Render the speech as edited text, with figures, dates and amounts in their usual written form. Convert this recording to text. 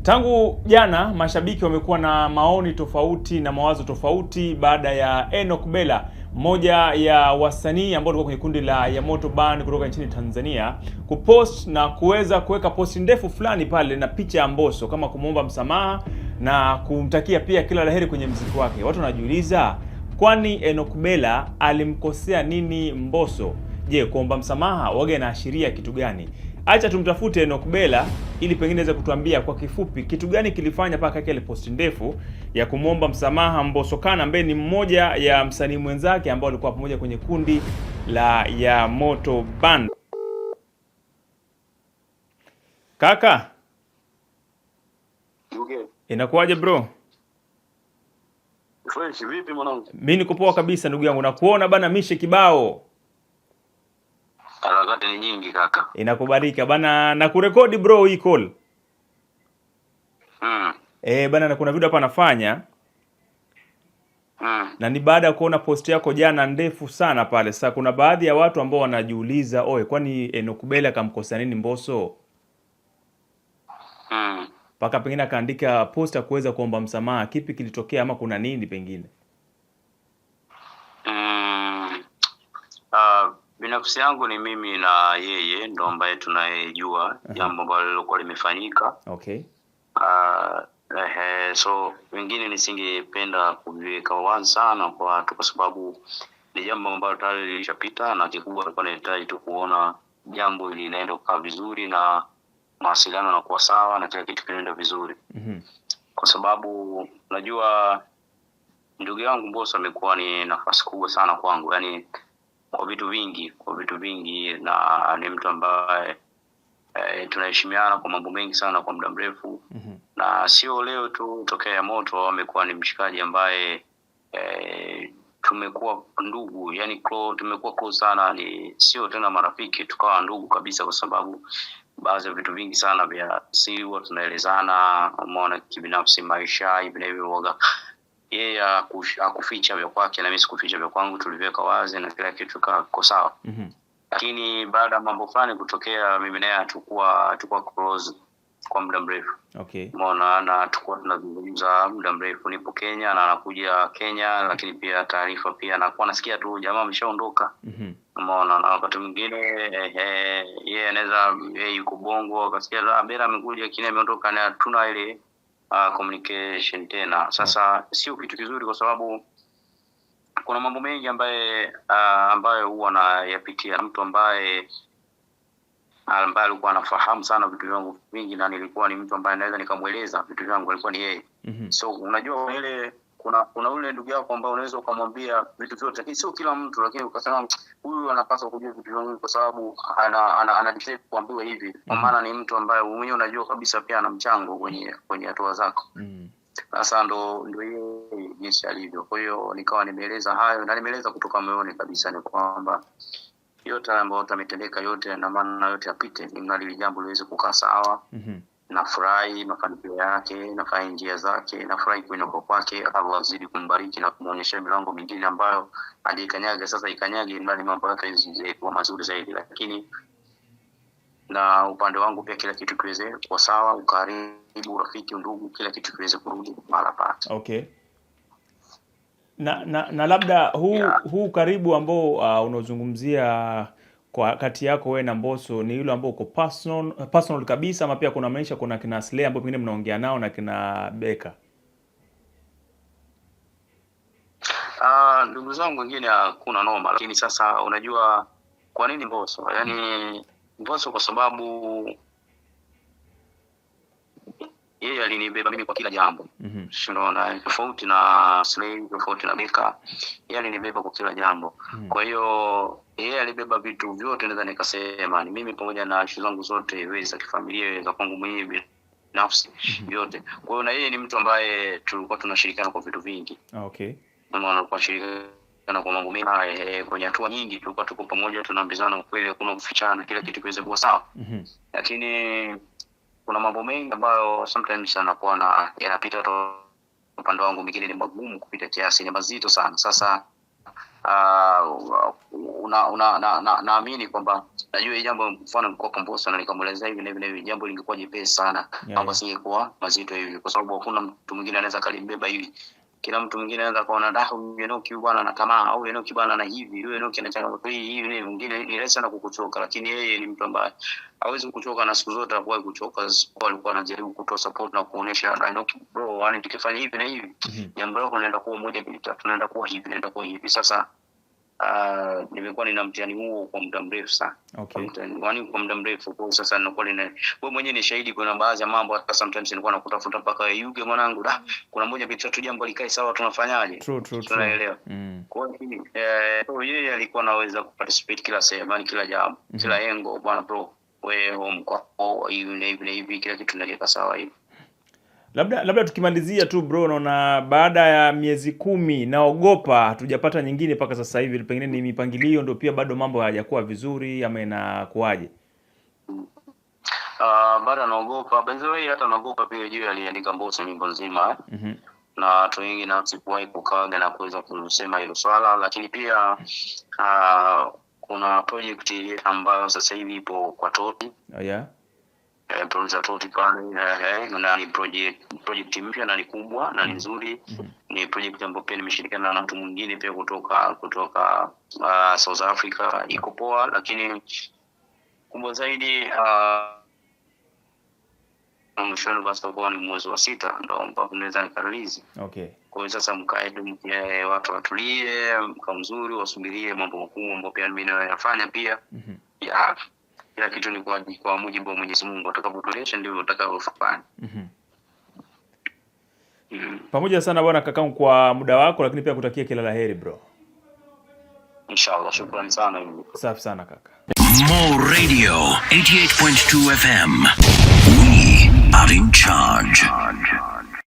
Tangu jana mashabiki wamekuwa na maoni tofauti na mawazo tofauti baada ya Enoch Bella, mmoja ya wasanii ambao walikuwa kwenye kundi la Yamoto Band kutoka nchini Tanzania, kupost na kuweza kuweka posti ndefu fulani pale na picha ya Mbosso kama kumuomba msamaha na kumtakia pia kila laheri kwenye muziki wake. Watu wanajiuliza, kwani Enoch Bella alimkosea nini Mbosso? Je, kuomba msamaha waga inaashiria kitu gani? Acha tumtafute Enoch Bella ili pengine aweze kutuambia kwa kifupi kitu gani kilifanya mpaka kake ile posti ndefu ya kumwomba msamaha Mbosso Khan, ambaye ni mmoja ya msanii mwenzake ambao alikuwa pamoja kwenye kundi la Yamoto Band. Kaka, inakuwaje bro? Fresh vipi mwanangu? Mimi niko poa kabisa ndugu yangu. Nakuona bana mishe kibao. Harakati ni nyingi kaka. Inakubarika bana, na kurekodi bro hii call. Bana, na kuna video hapa nafanya. Na ni baada ya kuona post yako jana ndefu sana pale. Sasa kuna baadhi ya watu ambao wanajiuliza, "Oe, kwani Enoch Bella akamkosa nini Mbosso?" Paka pengine akaandika post ya kuweza kuomba msamaha. Kipi kilitokea ama kuna nini pengine? Binafsi yangu ni mimi na yeye ndo ambaye tunayejua jambo ambalo lilikuwa limefanyika. Okay. So wengine nisingependa kuviweka wazi sana kwa watu kwa sababu ni jambo ambalo tayari lilishapita, na kikubwa tulikuwa tunahitaji tu kuona jambo hili linaenda kwa vizuri na mawasiliano yanakuwa sawa na kila kitu kinaenda vizuri. Kwa sababu unajua ndugu yangu Mbosso amekuwa ni nafasi kubwa sana kwangu, yani kwa vitu vingi, na ni mtu ambaye tunaheshimiana kwa mambo mengi sana kwa muda mrefu. Na sio leo tu, tokea Yamoto amekuwa ni mshikaji ambaye tumekuwa ndugu, yani tumekuwa close sana, ni sio tena marafiki, tukawa ndugu kabisa, kwa sababu baadhi ya vitu vingi sana vya siri tunaelezana, umeona, kibinafsi, maisha hivi na hivyo waga. Yeye hakuficha vya kwake na mimi sikuficha vya kwangu, tuliweka wazi na kila kitu kiko sawa. Lakini baada ya mambo fulani kutokea, mimi naye tukua close kwa muda mrefu. Okay. Umeona, na tukua tunazungumza muda mrefu. Nipo Kenya na anakuja Kenya, lakini pia taarifa pia nakuwa nasikia tu jamaa ameshaondoka. Umeona, na wakati mwingine yeye anaweza yuko Bongo akasikia Bella amekuja Kenya ameondoka, na tuna ile communication tena. Sasa sio kitu kizuri kwa sababu kuna mambo mengi ambayo huwa anayapitia mtu ambaye alikuwa anafahamu sana vitu vyangu vingi, na nilikuwa ni mtu ambaye naweza nikamueleza vitu vyangu, alikuwa ni yeye. So unajua ile kuna ule ndugu yako ambaye unaweza ukamwambia vitu vyote, lakini sio kila mtu, lakini ukasema huyu anapaswa kujua vitu vyangu kwa sababu ana deserve kuambiwa hivi, kwa maana ni mtu ambaye mwenyewe unajua kabisa pia ana mchango kwenye hatua zako. Sasa ndo yeye jinsi alivyo. Kwa hiyo nikawa nimeeleza hayo, na nimeeleza kutoka moyoni kabisa, ni kwamba yote ambayo tametendeka yote na maana yote yapite, ni mradi jambo liweze kukaa sawa. Nafurahi mafanikio yake, nafurahi njia zake, nafurahi kuinuka kwake. Allah azidi kumbariki na kumuonyesha milango mingine ambayo alikanyaga, sasa ikanyage ndani mambo yake hizi kwa mazuri zaidi. Lakini na upande wangu pia kila kitu kiweze kuwa sawa, ukaribu, rafiki, ndugu, kila kitu kiweze kurudi mara pata. Okay. Na labda huu karibu ambao unazungumzia kwa kati yako wewe na Mbosso ni yule ambao uko personal kabisa, ama pia kuna maisha, kuna kina Slay ambao pengine mnaongea nao na kina Beka? Ndugu zangu wengine hakuna noma, lakini sasa unajua kwa nini Mbosso? Yaani Mbosso kwa sababu yeye alinibeba mimi kwa kila jambo. Unaona, tofauti na Slay, tofauti na Beka, yeye alinibeba kwa kila jambo. Kwa hiyo yeye alibeba vitu vyote, naweza nikasema ni mimi pamoja na shughuli zangu zote, wewe za kifamilia, za kwangu mwenyewe binafsi, yote. Kwa hiyo na yeye ni mtu ambaye tulikuwa tunashirikiana kwa vitu vingi. Okay. Unaona, kwa shirikiana kwa mambo mengi, kwenye hatua nyingi tulikuwa tuko pamoja, tunaambizana ukweli, hakuna kufichana, kila kitu kiweze kuwa sawa. Lakini kuna mambo mengi ambayo sometimes yanakuwa yanapita upande wangu mwingine, ni magumu kupita kiasi, ni mazito sana. Sasa naamini kwamba najua hii jambo, mfano kwa Kambosa na nikamweleza hivi na hivi na hivi, jambo lingekuwa jepesi sana kama singekuwa mazito hivi, kwa sababu hakuna mtu mwingine anaweza kalibeba hivi. Kila mtu mwingine anaweza kuona huyu Enoki bwana na tamaa, au Enoki bwana na hivi, huyu Enoki anataka hivi na mwingine ni rahisi sana kukuchoka, lakini yeye ni mtu ambaye hawezi kuchoka, na siku zote hakuwahi kuchoka. Alikuwa anajaribu kutoa support na kuonesha Enoki bro, yani tukifanya hivi na hivi jambo lako linaenda kuwa moja mbili tatu, tunaenda kuwa hivi, naenda kuwa hivi. Sasa nimekuwa nina mtihani huo kwa muda mrefu sana. Okay. Kwa muda mrefu. Kwa sasa ninakuwa wewe mwenyewe ni shahidi, kuna baadhi ya mambo hata sometimes nilikuwa nakutafuta mpaka yuge mwanangu, kuna moja vitu tatu jambo likai sawa, tunafanyaje? True. Tunaelewa. Kwa hiyo yeye alikuwa anaweza kuparticipate kila sehemu, yani kila jambo, kila engo, bwana bro, wewe home kwa hivi kila kitu ndio sawa hivi. Labda tukimalizia tu bro, naona baada ya miezi 10 naogopa hatujapata nyingine mpaka sasa hivi, pengine ni mipangilio ndio pia bado mambo hayajakuwa vizuri ama inakuaje? Bado naogopa, by the way, hata naogopa pia juu aliandika Mbosso nyimbo nzima na watu wengi na sikuwahi kukaga na kuweza kusema hilo swala, lakini pia kuna project ambayo sasa hivi ipo kwa Toti. Producer Toti pale, na ni project mpya na ni kubwa na ni nzuri. Ni project ambayo pia nimeshirikiana na mtu mwingine pia kutoka South Africa, iko poa, lakini kubwa zaidi mwishoni basi kwa ni mwezi wa 6 ndio ambapo naweza nikarelease. Okay. Kwa hiyo sasa mkae watu watulie, mkao mzuri, wasubirie mambo makubwa ambayo pia mimi nayafanya pia. Kila kitu ni kwa mujibu wa Mwenyezi Mungu, atakapotuelesha ndio utakavyofanya. Pamoja sana bwana Kakao kwa muda wako, lakini pia kutakia kila laheri bro. Inshallah, shukrani sana. Safi sana kaka. Mo Radio 88.2 FM. We are in charge.